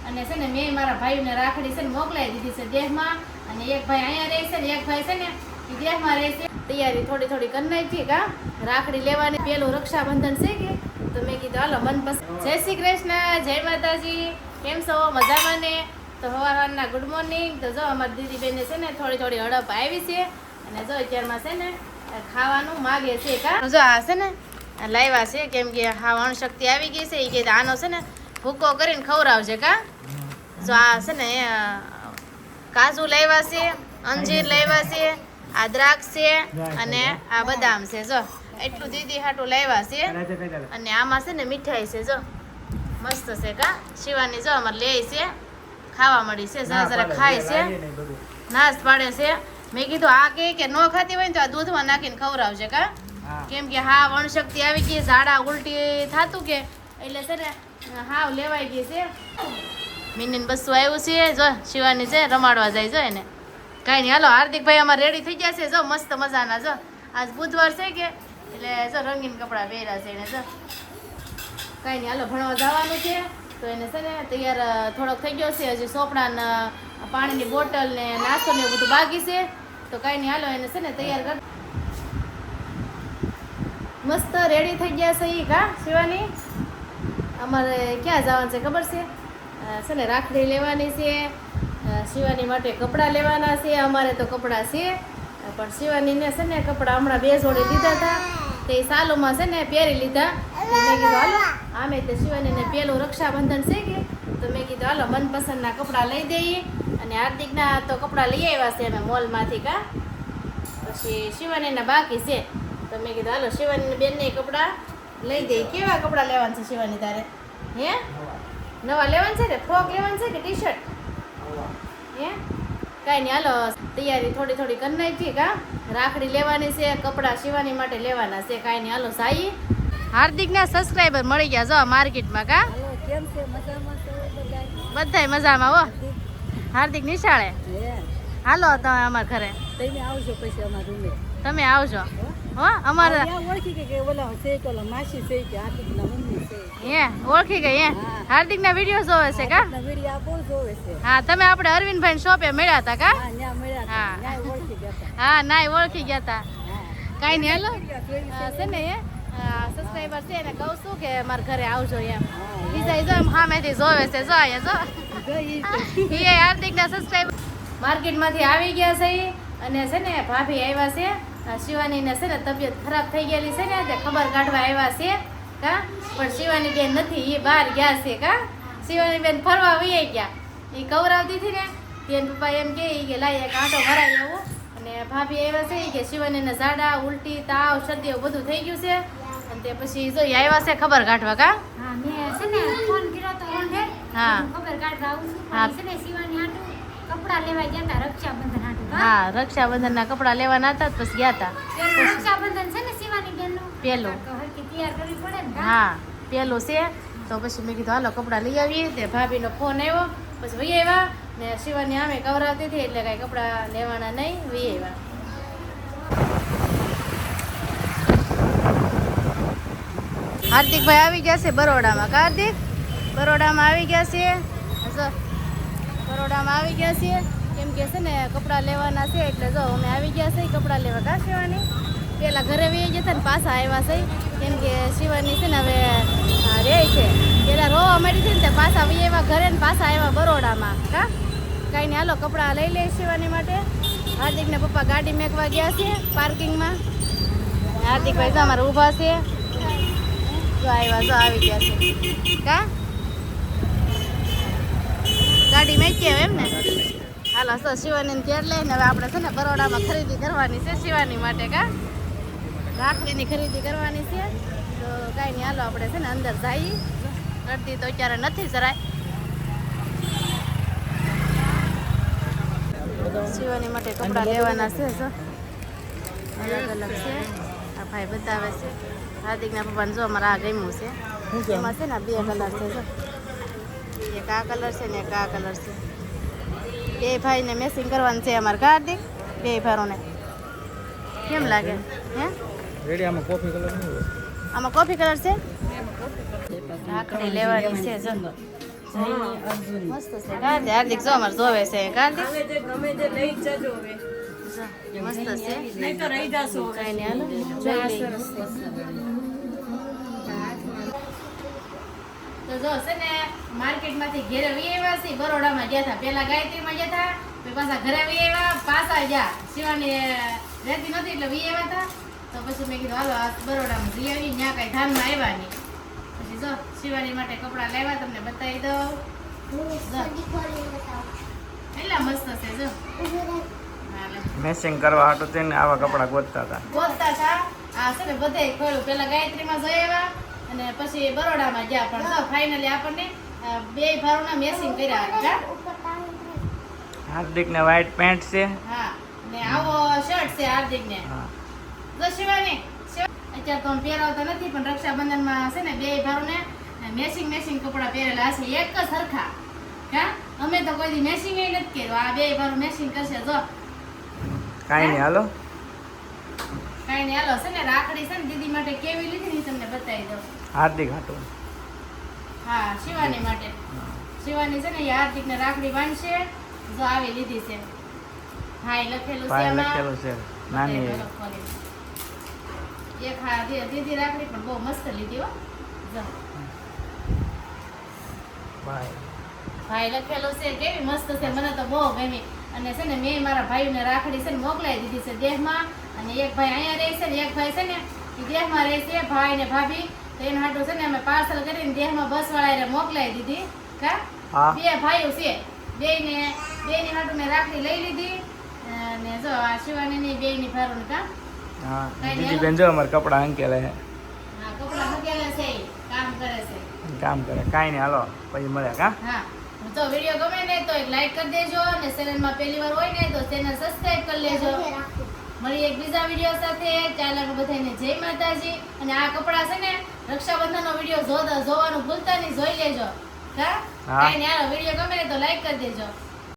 અને છે ને મેં મારા ભાઈને રાખડી છે ને મોકલાવી દીધી છે દેહમાં, અને એક ભાઈ અહીંયા રહે છે ને એક ભાઈ છે ને એ દેહમાં રહે છે. તૈયારી થોડી થોડી કરી નાખી કા રાખડી લેવાની, પેલું રક્ષાબંધન છે કે, તો મેં કીધું હાલો મનપસંદ. જય શ્રી કૃષ્ણ, જય માતાજી, કેમ છો? મજામાં ને? તો સવારના ગુડ મોર્નિંગ. તો જો અમારી દીદી બેને છે ને થોડી થોડી હડપ આવી છે, અને જો અત્યારમાં છે ને ખાવાનું માગે છે કા. જો આ છે ને લાવ્યા છે, કેમ કે હા અણશક્તિ આવી ગઈ છે, એ કે આનો છે ને ભૂકો કરીને ખવડાવજે કા. જો આ છે ને કાજુ લાવ્યા છે, અંજીર લાવ્યા છે, આ દ્રાક્ષ છે, અને આ બદામ છે. જો એટલું દીદી હાટું લાવ્યા છે, અને આમાં છે ને મીઠાઈ છે. જો મસ્ત છે કા. શિવાની જો અમારે લે છે, ખાવા મળી છે, જરા જરા ખાય છે, નાશ પાડે છે. મેં કીધું આ કે ન ખાતી હોય ને તો આ દૂધમાં નાખીને ખવડાવજે કા, કેમ કે હા વણશક્તિ આવી ગઈ, ઝાડા ઉલટી થાતું કે, એટલે છે ને હાવ લેવાઈ ગઈ છે. મિનીન બસ્સું આવ્યું છે, જો શિવાની છે રમાડવા જાય. જો એને કાંઈ નહીં. હાલો હાર્દિકભાઈ અમારે રેડી થઈ ગયા છે, જો મસ્ત મજાના. જો આજ બુધવાર છે કે, એટલે જો રંગીન કપડાં પહેર્યા છે એને. જો કાંઈ નહીં, હાલો ભણવા જવાનું છે, તો એને છે ને તૈયાર થોડોક થઈ ગયો છે. હજી સોપડા, પાણીની બોટલ ને નાસ્તો ને એવું બધું બાકી છે, તો કાંઈ નહીં, હાલો એને છે ને તૈયાર કર. મસ્ત રેડી થઈ ગયા છે એ કા શિવાની. અમારે ક્યાં જવાનું છે ખબર છે ને રાખડી લેવાની છે, શિવાની માટે કપડાં લેવાના છે. અમારે તો કપડાં છે, પણ શિવાનીને છે ને કપડાં હમણાં 2 જોડી લીધા હતા, તે સાલોમાં છે ને પહેરી લીધા. મેં કીધું હાલો આમે તે શિવાનીને પેલું રક્ષાબંધન છે કે, તો મેં કીધું હાલો મનપસંદના કપડાં લઈ દઈએ. અને હાર્દિકના તો કપડાં લઈ આવ્યા છે અમે મોલમાંથી કા. પછી શિવાનીના બાકી છે, તો મેં કીધું હાલો શિવાની બેનને કપડાં લઈ દઈએ. કેવા કપડાં લેવાના છે શિવાની તારે? હે નવા લેવાનું છે ને? ફ્રોક લેવાનું છે કે ટી શર્ટ? હે કાંઈ નહીં, હાલો તૈયારી થોડી થોડી કરી નાખી કા. રાખડી લેવાની છે, કપડાં શિવાની માટે લેવાના છે. કાંઈ નહીં, હાલો સાઈ. હાર્દિકના સબસ્ક્રાઈબર મળી ગયા જો માર્કેટમાં કા. બધાય મજામાં હો. હાર્દિક નિશાળે. હાલો તમે અમારા ઘરે. તમે આવજો પછી અમારા રૂમે. તમે આવજો હો. અમારે ઓળખી કે ઓલા છે કે ઓલા માસી છે કે હાર્દિકના મમ્મી છે. હે ઓળખી ગઈ હે. હાર્દિકના વિડિયો જોવે છે કા. વિડિયો બહુ જોવે છે. હા તમે આપણે અરવિંદભાઈ શોપે મળ્યા હતા કા. હા ત્યાં મળ્યા હતા. ત્યાં ઓળખી ગયા હતા. હા નાય ઓળખી ગયા હતા. કાઈ નહીં, હાલો છે ને હે સબસ્ક્રાઇબર છે એને કહું છું કે મારા ઘરે આવજો એમ. બીજા જો એમ સામેથી જોવે છે. જો અહીંયા જો એ હાર્દિકના સબસ્ક્રાઇબર માર્કેટમાંથી આવી ગયા છે, અને છે ને ભાભી આવ્યા છે. શિવાનીને છે ને તબિયત ખરાબ થઈ ગયેલી છે ને, તે ખબર કાઢવા આવ્યા છે કા. પણ શિવાની બેન નથી, એ બહાર ગયા છે કા. શિવાની બેન ફરવા વહી ગયા. એ કવરાવતી હતી ને, તેના પપ્પા એમ કે લાય એક આંટો ભરાઈ આવો. અને ભાભી આવ્યા છે કે શિવાનીને ઝાડા ઉલટી તાવ શરદી એવું બધું થઈ ગયું છે, અને તે પછી જો આવ્યા છે ખબર કાઢવા કા. હા મેં છે ને ફોન કર્યો તો ઓંઢે. હા ખબર કાઢવા આવું છું. હા. છે ને શિવાની હાટુ કપડા લેવા ગયા હતા રક્ષાબંધન હાટુ. હા રક્ષાબંધનના કપડાં લેવાના હતા, પછી ગયા હતા. રક્ષાબંધન છે ને શિવાની બેનનું પેલું હરકી તૈયાર કરવી પડે ને. હા પેલું છે, તો પછી મેં કીધું હાલો કપડાં લઈ આવીએ. તે ભાભીનો ફોન આવ્યો, પછી વહી આવ્યા. ને શિવાની આમે કવરાવતી હતી, એટલે કાંઈ કપડાં લેવાના નહીં, વહી આવ્યા. હાર્દિકભાઈ આવી ગયા છે બરોડામાં. હાર્દિક બરોડામાં આવી ગયા છે. બરોડામાં આવી ગયા છે, કેમ કે છે ને કપડાં લેવાના છે, એટલે જો અમે આવી ગયા છે કપડાં લેવા કા શિવાની. પેલા ઘરે વહી ગયા હતા ને પાછા આવ્યા છે, કેમ કે શિવાની છે ને હવે રહે છે. પેલા રોવા મળી છે ને તે પાછા વહી આવ્યા ઘરે ને પાછા આવ્યા બરોડામાં કા. કાંઈ નહીં, હાલો કપડાં લઈ લે શિવાની માટે. હાર્દિકના પપ્પા ગાડી મેકવા ગયા છે પાર્કિંગમાં. હાર્દિકભાઈ તો અમારે ઊભા છે. જો આવ્યા, જો આવી ગયા છે કા. ગાડી મેકી આવે એમ ને. હાલો તો શિવાની ઘેર લઈને હવે આપણે છે ને બરોડામાં ખરીદી કરવાની છે શિવાની માટે કા. રાખડીની ખરીદી કરવાની છે, તો કાંઈ નહીં, હાલો આપણે છે ને અંદર જઈએ. ગળતી તો અત્યારે નથી જરાય. શિવાની માટે કપડાં લેવાના છે, જો અલગ અલગ છે. આ ભાઈ બતાવે છે. હાર્દિકના પપ્પાને જો અમારે આ ગમ્યું છે. એમાં છે ને 2 કલર છે. જો એક આ કલર છે ને એક આ કલર છે. 2 ભાઈને મેચિંગ કરવાનું છે અમારે કા હાર્દિક. 2 ભાઈઓને કેમ લાગે હે? રેડી. આમાં કોફી કલર નહીં હોય. આમાં કોફી કલર છે. રાખડી લેવાની છે, જો જયની અર્જુન મસ્ત છે કાર્તિક હાર્દિક જો અમારે જોવે છે કાર્તિક હવે જે ગમે તે લઈ જ જજો હવે જો, મસ્ત છે નહીં તો રહી જાશો હવે. કઈ નહીં હાલો જોઈ લઈએ. તો જો છે ને માર્કેટમાંથી ઘેરે વી આવ્યા છે બરોડામાં ગયા હતા પેલા ગાયત્રીમાં ગયા હતા પછી પાછા ઘરે વી આવ્યા પાછા ગયા શિવાની રહેતી નહોતી એટલે વી આવ્યા હતા તો પછી મેં કીધું હાલો આ બરોડામાં જઈ આવી ત્યાં કઈ ધામમાં આવ્યા નહીં પછી જો શિવાની માટે કપડાં લાવ્યા તમને બતાવી દઉં એટલા મસ્ત છે જો હાલે. મેચિંગ કરવા હાટું થઈને આવા કપડાં ગોતતા હતા. ગોતતા હતા આ છે ને બધે ખોલ્યું પેલા ગાયત્રીમાં જઈ આવ્યા અને પછી બરોડામાં ગયા પણ તો ફાઇનલી આપણને બે ભારુના મેચિંગ કર્યા હતા હાર્દિક ને વ્હાઈટ પેન્ટ છે. હા ને આવો શર્ટ છે હાર્દિક ને હા. જો શિવાની અત્યારે તો પહેરાવતા નથી પણ રક્ષાબંધનમાં છે ને બે ભારુને મેચિંગ કપડાં પહેરેલા છે એક જ સરખા કા અમે તો કોઈ દી મેચિંગ નથી કર્યું આ બે ભારું મેચિંગ કરશે જો કાંઈ નહીં હાલો. કાંઈ નહીં હાલો છે ને રાખડી છે ને દીદી માટે કેવી લીધી ને ઈ તમને બતાવી દઉં હાર્દિક હાટું. હા શિવાની માટે શિવાની છે ને એ હાર્દિકને રાખડી બાંધશે જો આવી લીધી છે હા એ લખેલું છે પાય એમાં લખેલું છે નાની બતાવી દો ખોલીને. એક હા દીદી રાખડી પણ બહુ મસ્ત લીધી હો જો પાય. ભાઈ લખેલું છે કેવી મસ્ત છે મને તો બહુ ગમી અને છે ને મેં મારા ભાઈને રાખડી છે ને મોકલાવી દીધી છે દેહમાં અને એક ભાઈ અહીંયા રહે છે ને એક ભાઈ છે ને એ દેહમાં રહે છે ભાઈ ને ભાભી તો એના હાટું છે ને અમે પાર્સલ કરીને દેહમાં બસ વાળાએ મોકલાવી દીધી કા હા. બે ભાઈઓ છે બેની હાટું મેં રાખડી લઈ લીધી અને જો આ શિવાનીની બેની ભારું કા હા કાંઈ દીદી નહીં બેન જો અમારા કપડાં અંકેલે છે. હા કપડાં હકેલા છે ઈ, કામ કરે છે કામ કરે. કાંઈ નહીં હાલો પછી મળ્યા કા. હા તો વિડીયો ગમે ને તો એક લાઈક કરી દેજો અને ચેનલમાં પહેલી વાર હોય ને તો ચેનલ સબસ્ક્રાઇબ કરી લેજો મળી એક બીજા વિડીયો સાથે ચાલો બધાને જય માતાજી અને આ કપડાં છે ને રક્ષાબંધનનો વિડીયો જોવાનું ભૂલતા નહીં જોઈ લેજો હા હા. કાંઈ નહીં હાલો વિડીયો ગમે ને તો લાઈક કરી દેજો